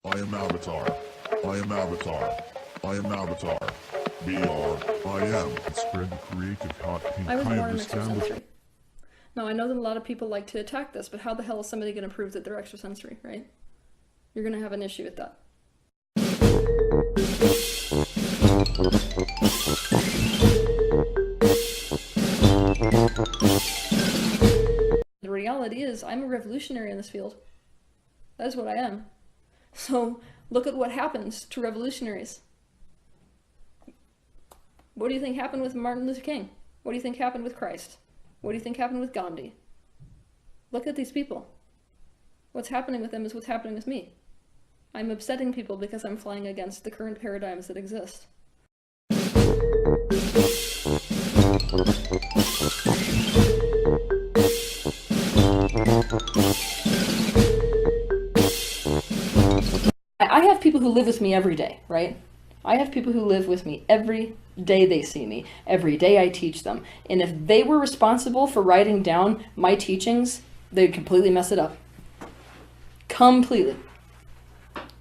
I am Avatar. I am Avatar. I am Avatar. I am. Spread the creative hot pink. I was I born an understand extrasensory. Now, I know that a lot of people like to attack this, but how the hell is somebody going to prove that they're extrasensory, right? You're going to have an issue with that. The reality is, I'm a revolutionary in this field. That is what I am. So, look at what happens to revolutionaries. What do you think happened with Martin Luther King? What do you think happened with Christ? What do you think happened with Gandhi? Look at these people. What's happening with them is what's happening with me. I'm upsetting people because I'm flying against the current paradigms that exist. I have people who live with me every day, right? I have people who live with me every day they see me. Every day I teach them. And if they were responsible for writing down my teachings, they'd completely mess it up. Completely.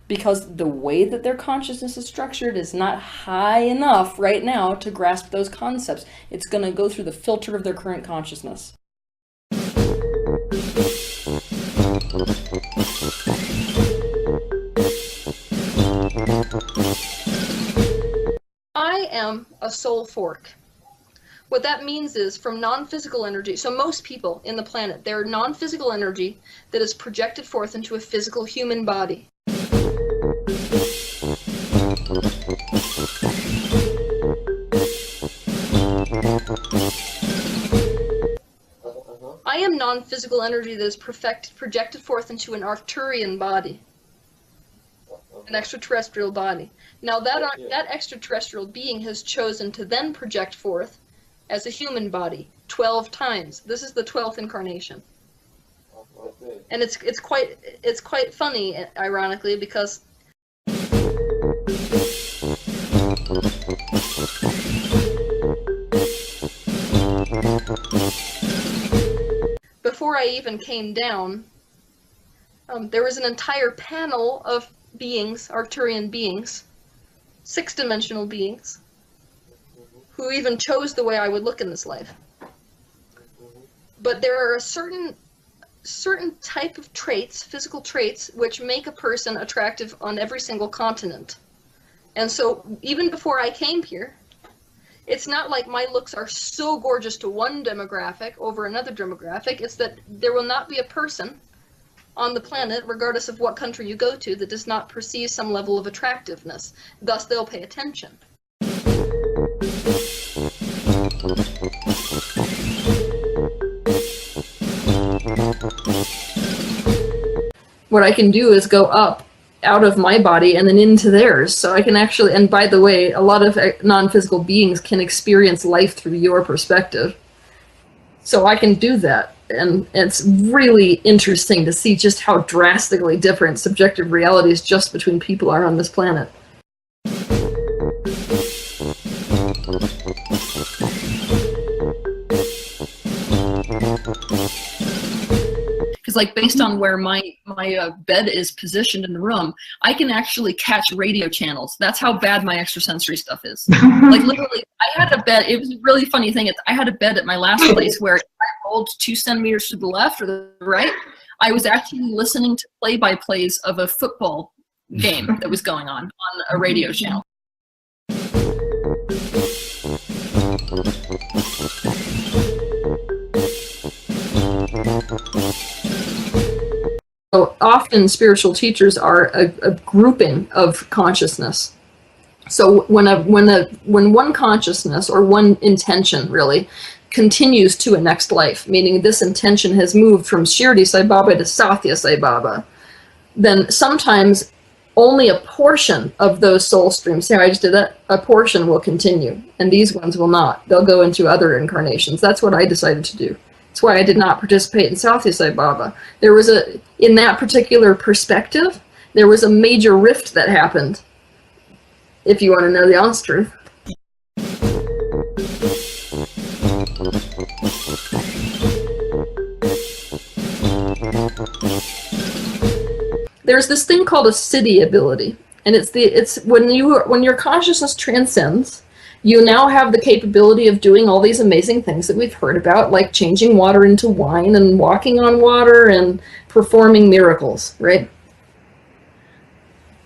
Because the way that their consciousness is structured is not high enough right now to grasp those concepts. It's going to go through the filter of their current consciousness. I am a soul fork. What that means is from non-physical energy, so most people in the planet, they're non-physical energy that is projected forth into a physical human body. I am non-physical energy that is projected forth into an Arcturian body. An extraterrestrial body. Now that extraterrestrial being has chosen to then project forth as a human body 12 times. This is the 12th incarnation. And it's quite funny, ironically, because before I even came down, there was an entire panel of beings, Arcturian beings, 6-dimensional beings, who even chose the way I would look in this life. But there are a certain type of traits, physical traits, which make a person attractive on every single continent. And so even before I came here, it's not like my looks are so gorgeous to one demographic over another demographic. It's that there will not be a person on the planet, regardless of what country you go to, that does not perceive some level of attractiveness. Thus, they'll pay attention. What I can do is go up out of my body and then into theirs. So I can actually, and by the way, a lot of non-physical beings can experience life through your perspective. So I can do that. And it's really interesting to see just how drastically different subjective realities just between people are on this planet. Because like based on where my bed is positioned in the room, I can actually catch radio channels. That's how bad my extrasensory stuff is. Like literally, I had a bed. It was a really funny thing. I had a bed at my last place where if I rolled 2 centimeters to the left or the right, I was actually listening to play-by-plays of a football game that was going on a radio channel. So often spiritual teachers are a grouping of consciousness. So when one consciousness or one intention really continues to a next life, meaning this intention has moved from Shirdi Sai Baba to Satya Sai Baba, then sometimes only a portion of those soul streams, here I just did that, a portion will continue, and these ones will not. They'll go into other incarnations. That's what I decided to do. That's why I did not participate in Satya Sai Baba. There was in that particular perspective, there was a major rift that happened, if you want to know the honest truth. there's this thing called a city ability, and it's when your consciousness transcends, you now have the capability of doing all these amazing things that we've heard about, like changing water into wine and walking on water and performing miracles, right?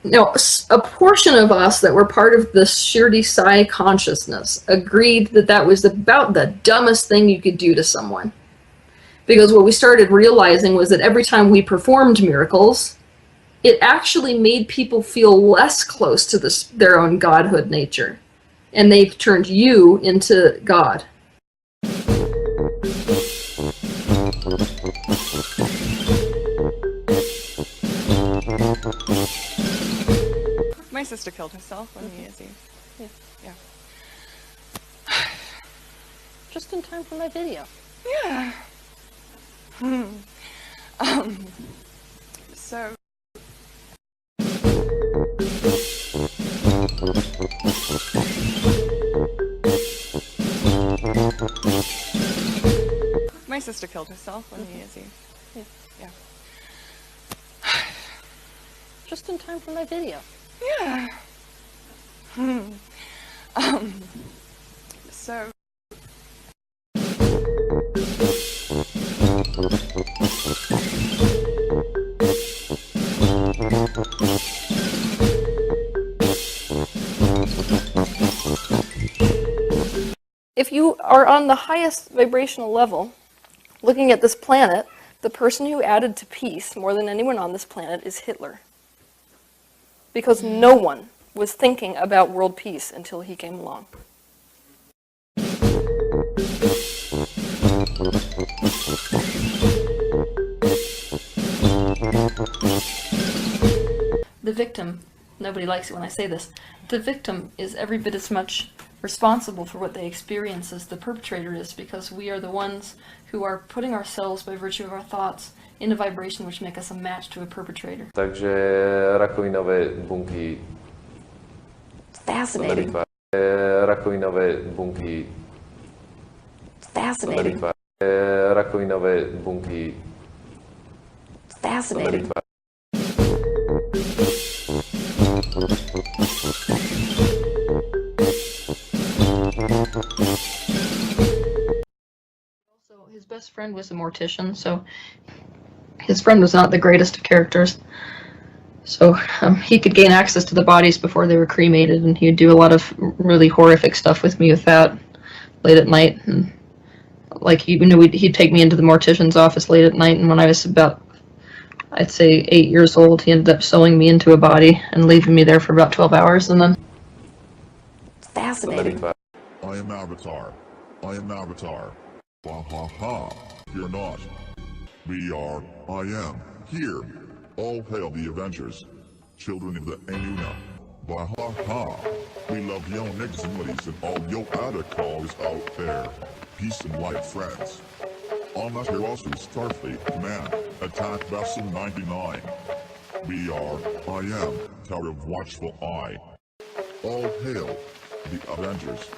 Now, a portion of us that were part of the Shirdi Sai consciousness agreed that that was about the dumbest thing you could do to someone. Because what we started realizing was that every time we performed miracles, it actually made people feel less close to their own godhood nature. And they turned you into God. My sister killed herself on New Year's Eve. Yeah. Just in time for my video. Yeah. So. My sister killed herself on New Year's Eve. Yeah. Just in time for my video. Yeah. So. If you are on the highest vibrational level, looking at this planet, the person who added to peace more than anyone on this planet is Hitler. Because no one was thinking about world peace until he came along. The victim, nobody likes it when I say this, the victim is every bit as much responsible for what they experience as the perpetrator is, because we are the ones who are putting ourselves, by virtue of our thoughts, in a vibration which make us a match to a perpetrator. Takže rakovinové bunky. Fascinating. Rakovinové bunky. Fascinating. Rakovinové bunky. Fascinating. Also, his best friend was a mortician, so his friend was not the greatest of characters. So he could gain access to the bodies before they were cremated, and he would do a lot of really horrific stuff with me with that late at night. And like he'd take me into the mortician's office late at night, and when I was about, I'd say 8 years old, he ended up sewing me into a body and leaving me there for about 12 hours, and then. Fascinating. I am Avatar. I am Avatar. Ha ha ha. Fear not. We are, I am, here. All hail the Avengers. Children of the Enuna. Bah ha ha. We love yo niggas and ladies and all yo Adacals out there. Peace and light, friends. On that Heroes Starfleet Command. Attack Vessel 99. We are, I am, Tower of Watchful Eye. All hail the Avengers.